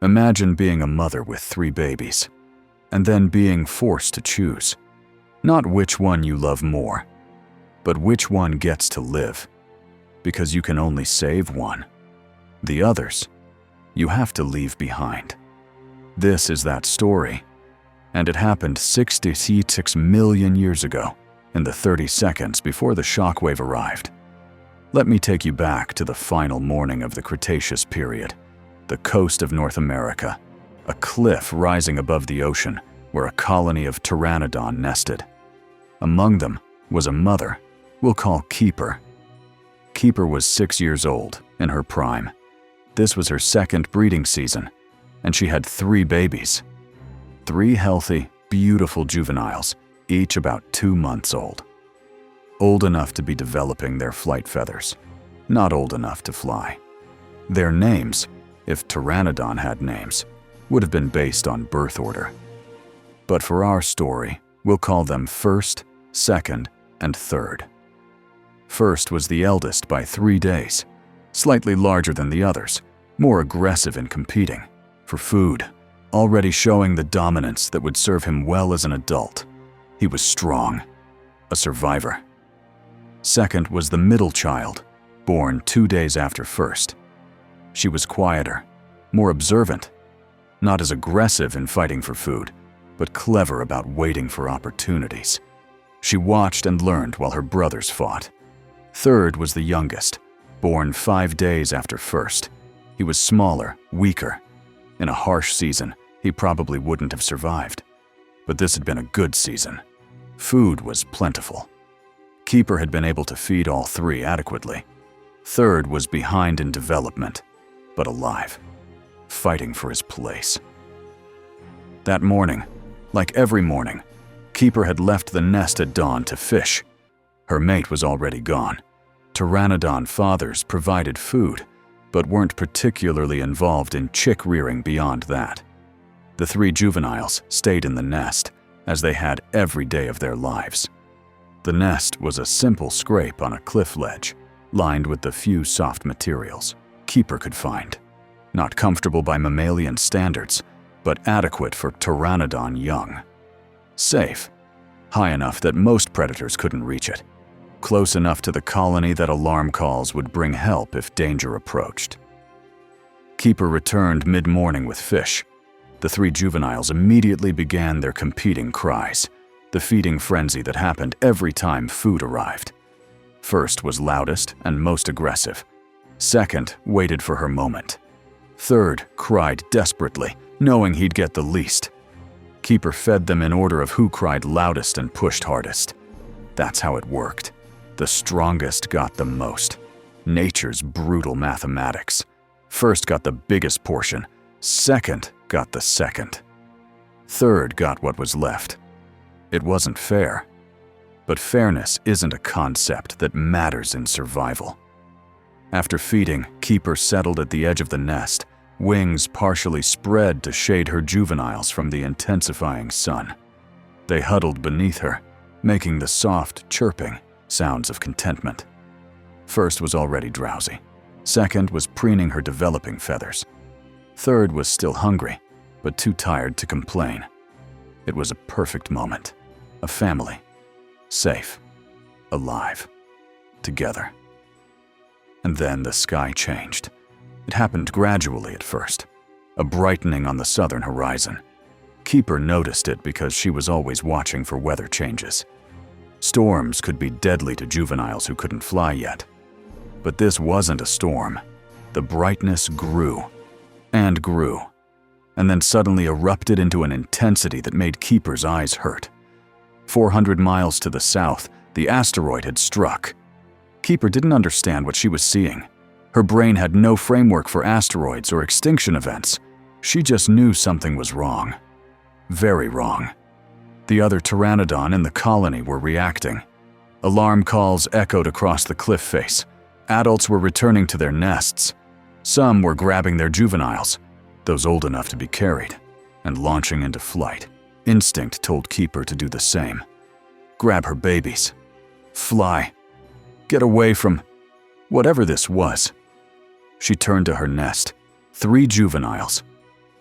Imagine being a mother with 3 babies, and then being forced to choose. Not which one you love more, but which one gets to live, because you can only save one. The others, you have to leave behind. This is that story, and it happened 66 million years ago, in the 30 seconds before the shockwave arrived. Let me take you back to the final morning of the Cretaceous period, the coast of North America, a cliff rising above the ocean where a colony of Pteranodon nested. Among them was a mother we'll call Keeper. Keeper was 6 years old, in her prime. This was her second breeding season, and she had 3 babies. 3 healthy, beautiful juveniles, each about 2 months old. Old enough to be developing their flight feathers, not old enough to fly. Their names, if Pteranodon had names, would have been based on birth order. But for our story, we'll call them first, second, and third. First was the eldest by 3 days, slightly larger than the others, more aggressive in competing, for food, already showing the dominance that would serve him well as an adult. He was strong, a survivor. Second was the middle child, born 2 days after first. She was quieter, more observant, not as aggressive in fighting for food, but clever about waiting for opportunities. She watched and learned while her brothers fought. Third was the youngest, born 5 days after first. He was smaller, weaker. In a harsh season, he probably wouldn't have survived. But this had been a good season. Food was plentiful. Keeper had been able to feed all 3 adequately. Third was behind in development, but alive, fighting for his place. That morning, like every morning, Keeper had left the nest at dawn to fish. Her mate was already gone. Pteranodon fathers provided food, but weren't particularly involved in chick rearing beyond that. The 3 juveniles stayed in the nest, as they had every day of their lives. The nest was a simple scrape on a cliff ledge, lined with the few soft materials Keeper could find. Not comfortable by mammalian standards, but adequate for Pteranodon young. Safe, high enough that most predators couldn't reach it. Close enough to the colony that alarm calls would bring help if danger approached. Keeper returned mid-morning with fish. The 3 juveniles immediately began their competing cries, the feeding frenzy that happened every time food arrived. First was loudest and most aggressive. Second waited for her moment. Third cried desperately, knowing he'd get the least. Keeper fed them in order of who cried loudest and pushed hardest. That's how it worked. The strongest got the most. Nature's brutal mathematics. First got the biggest portion. Second got the second. Third got what was left. It wasn't fair. But fairness isn't a concept that matters in survival. After feeding, Keeper settled at the edge of the nest, wings partially spread to shade her juveniles from the intensifying sun. They huddled beneath her, making the soft chirping sounds of contentment. First was already drowsy. Second was preening her developing feathers. Third was still hungry, but too tired to complain. It was a perfect moment. A family. Safe. Alive. Together. And then the sky changed. It happened gradually at first. A brightening on the southern horizon. Keeper noticed it because she was always watching for weather changes. Storms could be deadly to juveniles who couldn't fly yet. But this wasn't a storm. The brightness grew. And grew. And then suddenly erupted into an intensity that made Keeper's eyes hurt. 400 miles to the south, the asteroid had struck. Keeper didn't understand what she was seeing. Her brain had no framework for asteroids or extinction events. She just knew something was wrong. Very wrong. The other Pteranodon in the colony were reacting. Alarm calls echoed across the cliff face. Adults were returning to their nests. Some were grabbing their juveniles, those old enough to be carried, and launching into flight. Instinct told Keeper to do the same. Grab her babies. Fly. Get away from whatever this was. She turned to her nest. 3 juveniles.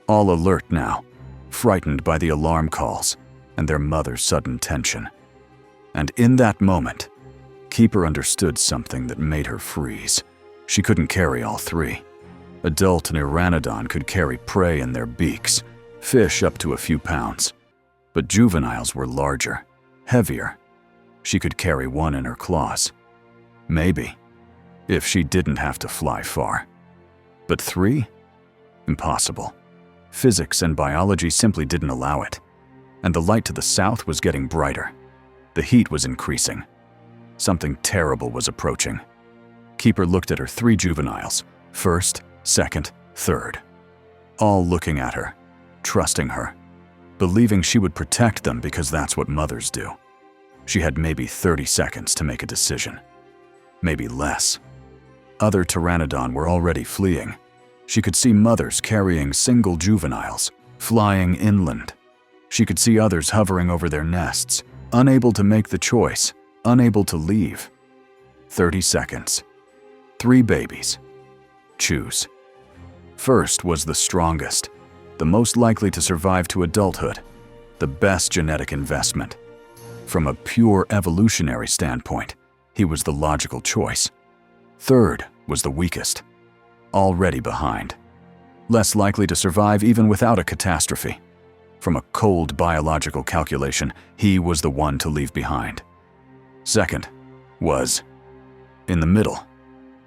all alert now, frightened by the alarm calls and their mother's sudden tension. And in that moment, Keeper understood something that made her freeze. She couldn't carry all three. Adult Pteranodon could carry prey in their beaks, fish up to a few pounds. But juveniles were larger, heavier. She could carry one in her claws. Maybe, if she didn't have to fly far. But three? Impossible. Physics and biology simply didn't allow it. And the light to the south was getting brighter. The heat was increasing. Something terrible was approaching. Keeper looked at her three juveniles, first, second, third. All looking at her, trusting her, believing she would protect them because that's what mothers do. She had maybe 30 seconds to make a decision. Maybe less. Other Pteranodon were already fleeing. She could see mothers carrying single juveniles, flying inland. She could see others hovering over their nests, unable to make the choice, unable to leave. 30 seconds. 3 babies. Choose. First was the strongest, the most likely to survive to adulthood, the best genetic investment. From a pure evolutionary standpoint, he was the logical choice. Third was the weakest, already behind, less likely to survive even without a catastrophe. From a cold biological calculation, he was the one to leave behind. Second was in the middle,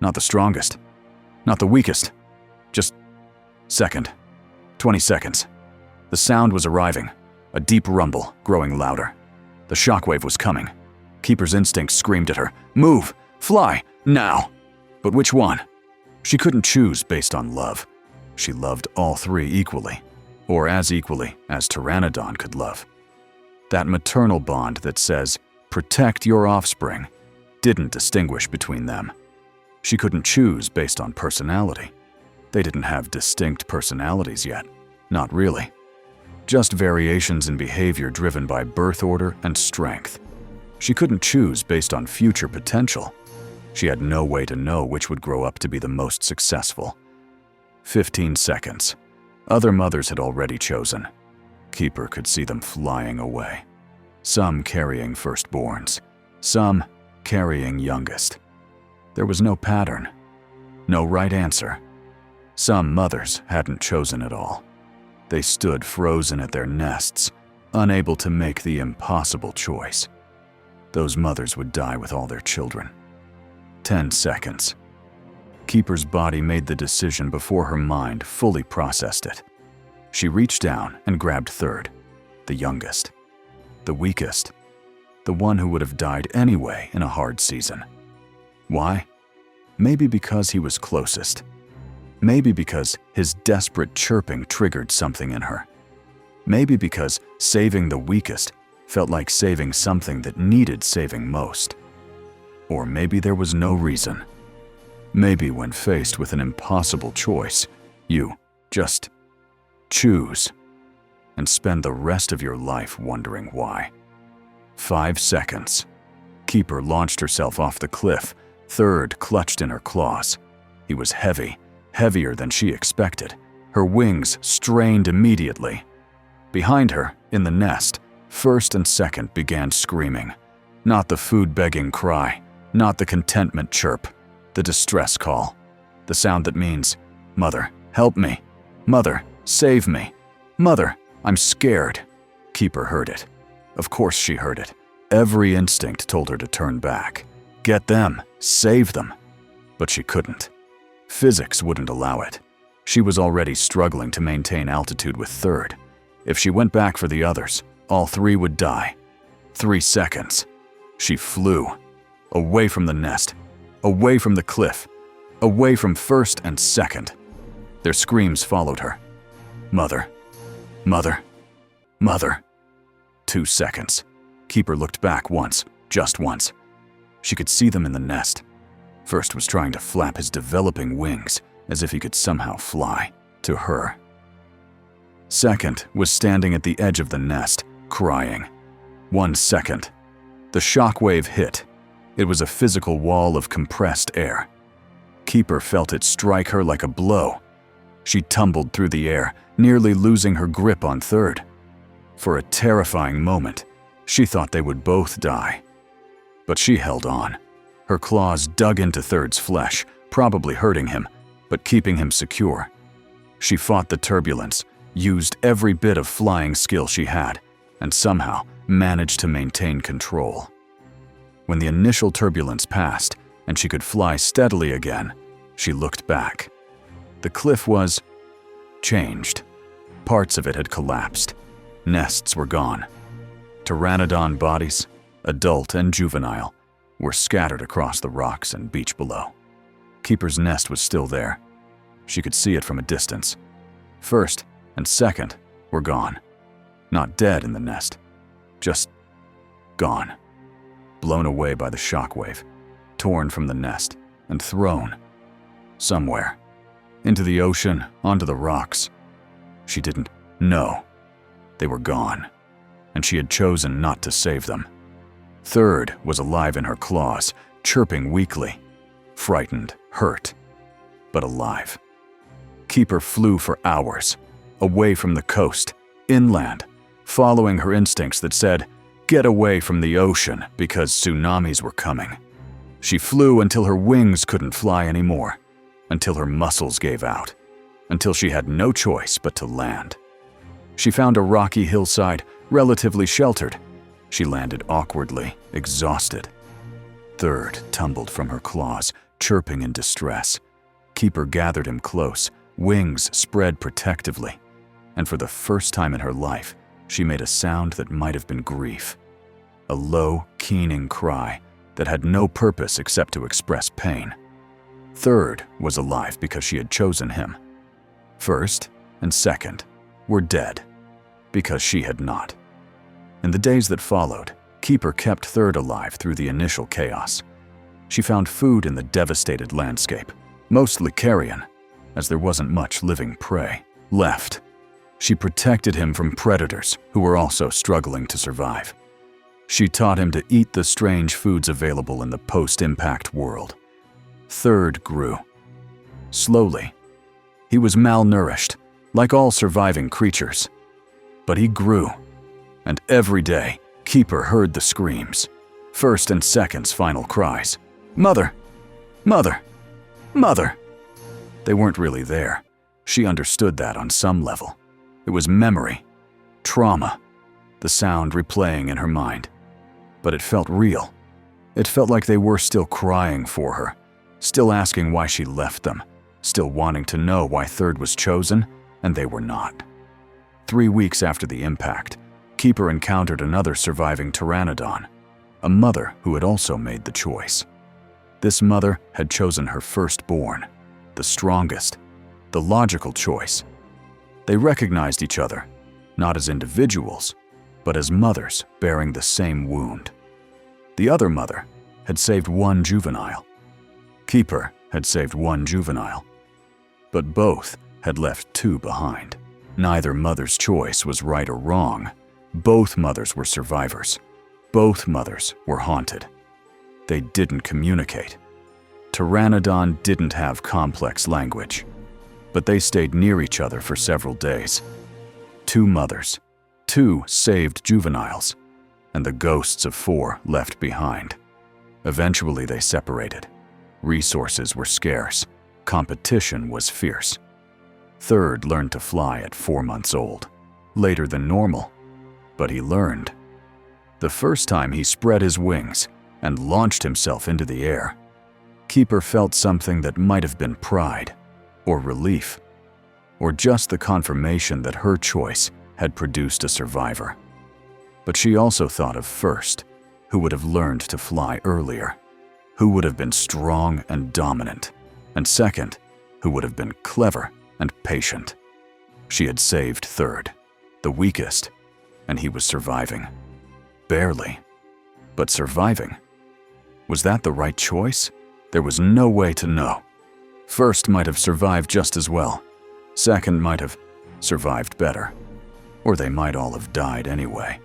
not the strongest, not the weakest, just second. 20 seconds. The sound was arriving, a deep rumble growing louder. The shockwave was coming. Keeper's instinct screamed at her, "Move! Fly! Now!" But which one? She couldn't choose based on love. She loved all three equally, or as equally as Pteranodon could love. That maternal bond that says, "Protect your offspring," didn't distinguish between them. She couldn't choose based on personality. They didn't have distinct personalities yet. Not really. Just variations in behavior driven by birth order and strength. She couldn't choose based on future potential. She had no way to know which would grow up to be the most successful. 15 seconds. Other mothers had already chosen. Keeper could see them flying away. Some carrying firstborns, some carrying youngest. There was no pattern, no right answer. Some mothers hadn't chosen at all. They stood frozen at their nests, unable to make the impossible choice. Those mothers would die with all their children. 10 seconds. Keeper's body made the decision before her mind fully processed it. She reached down and grabbed third, the youngest, the weakest, the one who would have died anyway in a hard season. Why? Maybe because he was closest. Maybe because his desperate chirping triggered something in her. Maybe because saving the weakest felt like saving something that needed saving most. Or maybe there was no reason. Maybe when faced with an impossible choice, you just choose and spend the rest of your life wondering why. 5 seconds. Keeper launched herself off the cliff, third clutched in her claws. He was heavy, heavier than she expected. Her wings strained immediately. Behind her, in the nest, first and second began screaming. Not the food-begging cry, not the contentment chirp, the distress call. The sound that means, "Mother, help me. Mother, save me. Mother, I'm scared." Keeper heard it. Of course she heard it. Every instinct told her to turn back. Get them, save them. But she couldn't. Physics wouldn't allow it. She was already struggling to maintain altitude with third. If she went back for the others, all three would die. 3 seconds. She flew. Away from the nest. Away from the cliff. Away from first and second. Their screams followed her. Mother. Mother. Mother. 2 seconds. Keeper looked back once, just once. She could see them in the nest. First was trying to flap his developing wings as if he could somehow fly to her. Second was standing at the edge of the nest, crying. 1 second. The shockwave hit. It was a physical wall of compressed air. Keeper felt it strike her like a blow. She tumbled through the air, nearly losing her grip on Third. For a terrifying moment, she thought they would both die. But she held on. Her claws dug into Third's flesh, probably hurting him, but keeping him secure. She fought the turbulence, used every bit of flying skill she had, and somehow managed to maintain control. When the initial turbulence passed and she could fly steadily again, she looked back. The cliff was changed. Parts of it had collapsed. Nests were gone. Pteranodon bodies, adult and juvenile, were scattered across the rocks and beach below. Keeper's nest was still there. She could see it from a distance. First and second were gone. Not dead in the nest, just gone. Blown away by the shockwave, torn from the nest, and thrown somewhere. Into the ocean, onto the rocks. She didn't know. They were gone, and she had chosen not to save them. Third was alive in her claws, chirping weakly. Frightened, hurt, but alive. Keeper flew for hours, away from the coast, inland, following her instincts that said, "Get away from the ocean," because tsunamis were coming. She flew until her wings couldn't fly anymore, until her muscles gave out, until she had no choice but to land. She found a rocky hillside, relatively sheltered. She landed awkwardly, exhausted. Third tumbled from her claws, chirping in distress. Keeper gathered him close, wings spread protectively, and for the first time in her life, she made a sound that might have been grief. A low, keening cry that had no purpose except to express pain. Third was alive because she had chosen him. First and second were dead because she had not. In the days that followed, Keeper kept Third alive through the initial chaos. She found food in the devastated landscape, mostly carrion, as there wasn't much living prey left. She protected him from predators who were also struggling to survive. She taught him to eat the strange foods available in the post-impact world. Third grew. Slowly. He was malnourished, like all surviving creatures. But he grew, and every day, Keeper heard the screams. First and second's final cries. "Mother! Mother! Mother!" They weren't really there. She understood that on some level. It was memory, trauma, the sound replaying in her mind. But it felt real. It felt like they were still crying for her, still asking why she left them, still wanting to know why Third was chosen, and they were not. 3 weeks after the impact, Keeper encountered another surviving Pteranodon, a mother who had also made the choice. This mother had chosen her firstborn, the strongest, the logical choice. They recognized each other, not as individuals, but as mothers bearing the same wound. The other mother had saved one juvenile. Keeper had saved one juvenile. But both had left 2 behind. Neither mother's choice was right or wrong. Both mothers were survivors. Both mothers were haunted. They didn't communicate. Pteranodon didn't have complex language, but they stayed near each other for several days. 2 mothers, 2 saved juveniles, and the ghosts of 4 left behind. Eventually they separated. Resources were scarce. Competition was fierce. Third learned to fly at 4 months old, later than normal, but he learned. The first time he spread his wings and launched himself into the air, Keeper felt something that might have been pride, or relief, or just the confirmation that her choice had produced a survivor. But she also thought of First, who would have learned to fly earlier, who would have been strong and dominant, and second, who would have been clever and patient. She had saved Third, the weakest, and he was surviving. Barely, but surviving. Was that the right choice? There was no way to know. First might have survived just as well. Second might have survived better. Or they might all have died anyway.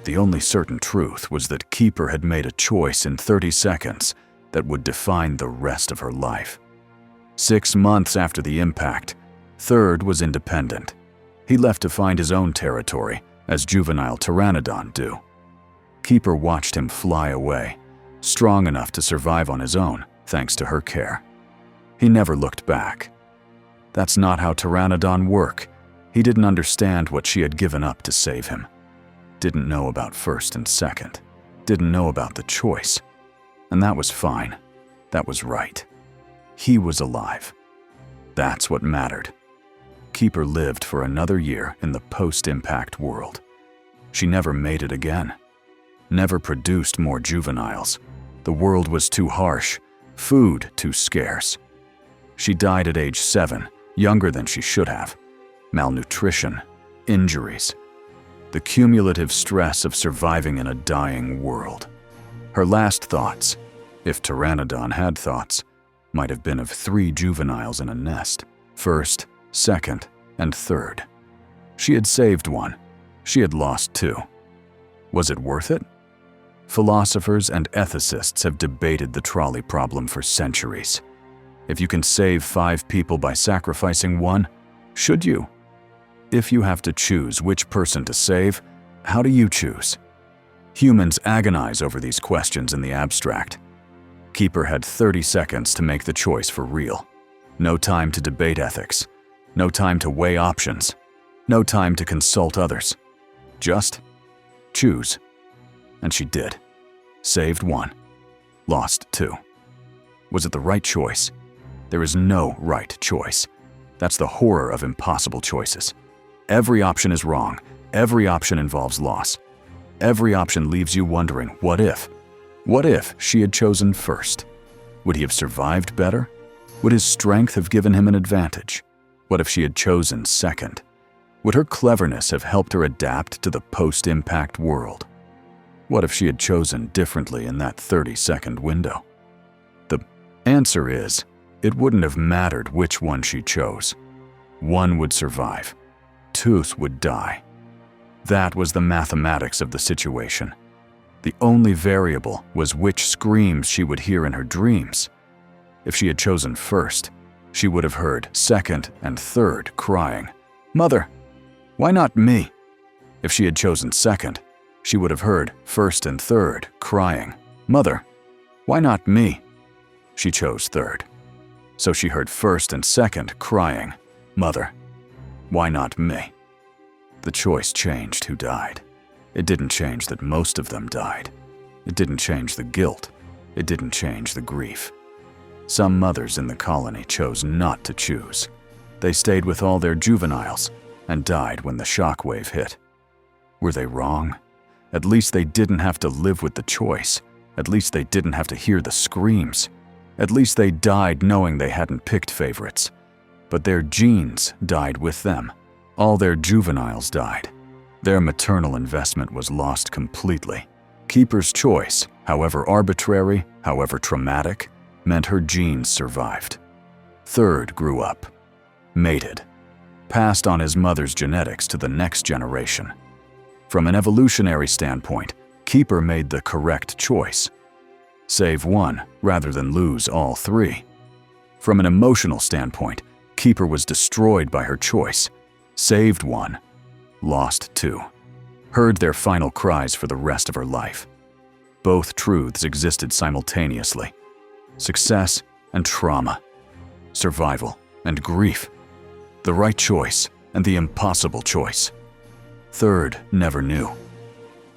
The only certain truth was that Keeper had made a choice in 30 seconds that would define the rest of her life. 6 months after the impact, Third was independent. He left to find his own territory, as juvenile Pteranodon do. Keeper watched him fly away, strong enough to survive on his own, thanks to her care. He never looked back. That's not how Pteranodon work. He didn't understand what she had given up to save him. Didn't know about first and second. Didn't know about the choice. And that was fine. That was right. He was alive. That's what mattered. Keeper lived for another year in the post-impact world. She never made it again. Never produced more juveniles. The world was too harsh, food too scarce. She died at age 7, younger than she should have. Malnutrition, injuries, the cumulative stress of surviving in a dying world. Her last thoughts, if Pteranodon had thoughts, might have been of 3 juveniles in a nest, first, second, and third. She had saved 1. She had lost 2. Was it worth it? Philosophers and ethicists have debated the trolley problem for centuries. If you can save 5 people by sacrificing 1, should you? If you have to choose which person to save, how do you choose? Humans agonize over these questions in the abstract. Keeper had 30 seconds to make the choice for real. No time to debate ethics. No time to weigh options. No time to consult others. Just choose. And she did. Saved 1. Lost 2. Was it the right choice? There is no right choice. That's the horror of impossible choices. Every option is wrong. Every option involves loss. Every option leaves you wondering, what if? What if she had chosen first? Would he have survived better? Would his strength have given him an advantage? What if she had chosen second? Would her cleverness have helped her adapt to the post-impact world? What if she had chosen differently in that 30-second window? The answer is, it wouldn't have mattered which one she chose. 1 would survive. 2 would die. That was the mathematics of the situation. The only variable was which screams she would hear in her dreams. If she had chosen first, she would have heard second and third crying, "Mother, why not me?" If she had chosen second, she would have heard first and third crying, "Mother, why not me?" She chose third. So she heard first and second crying, "Mother, why not me?" The choice changed who died. It didn't change that most of them died. It didn't change the guilt. It didn't change the grief. Some mothers in the colony chose not to choose. They stayed with all their juveniles and died when the shockwave hit. Were they wrong? At least they didn't have to live with the choice. At least they didn't have to hear the screams. At least they died knowing they hadn't picked favorites. But their genes died with them. All their juveniles died. Their maternal investment was lost completely. Keeper's choice, however arbitrary, however traumatic, meant her genes survived. Third grew up, mated, passed on his mother's genetics to the next generation. From an evolutionary standpoint, Keeper made the correct choice. Save 1 rather than lose all 3. From an emotional standpoint, Keeper was destroyed by her choice. Saved 1, lost 2. Heard their final cries for the rest of her life. Both truths existed simultaneously. Success and trauma. Survival and grief. The right choice and the impossible choice. Third never knew.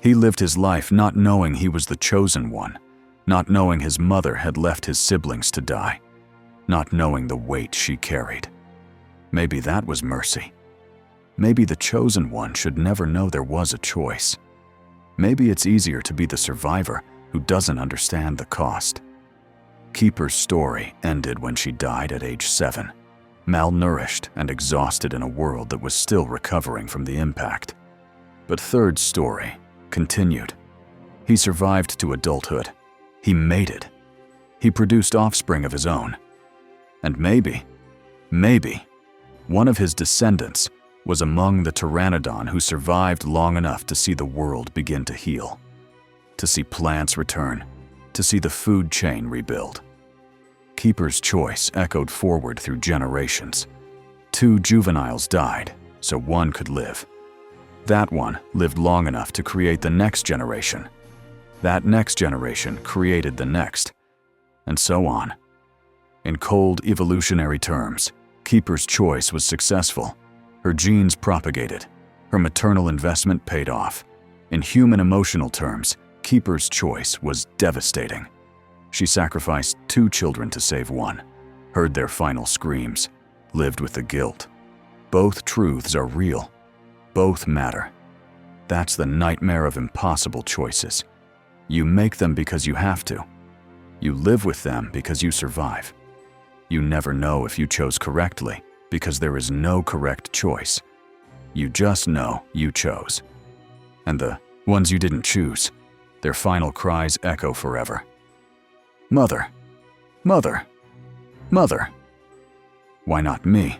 He lived his life not knowing he was the chosen one, not knowing his mother had left his siblings to die, not knowing the weight she carried. Maybe that was mercy. Maybe the chosen one should never know there was a choice. Maybe it's easier to be the survivor who doesn't understand the cost. Keeper's story ended when she died at age 7, malnourished and exhausted in a world that was still recovering from the impact. But Third's story continued. He survived to adulthood. He mated. He produced offspring of his own. And maybe, one of his descendants was among the Pteranodon who survived long enough to see the world begin to heal, to see plants return, to see the food chain rebuild. Keeper's choice echoed forward through generations. 2 juveniles died, so one could live. That one lived long enough to create the next generation. That next generation created the next, and so on. In cold evolutionary terms, Keeper's choice was successful. Her genes propagated. Her maternal investment paid off. In human emotional terms, Keeper's choice was devastating. She sacrificed 2 children to save one, heard their final screams, lived with the guilt. Both truths are real. Both matter. That's the nightmare of impossible choices. You make them because you have to. You live with them because you survive. You never know if you chose correctly because there is no correct choice. You just know you chose. And the ones you didn't choose, their final cries echo forever. Mother, mother, mother. Why not me?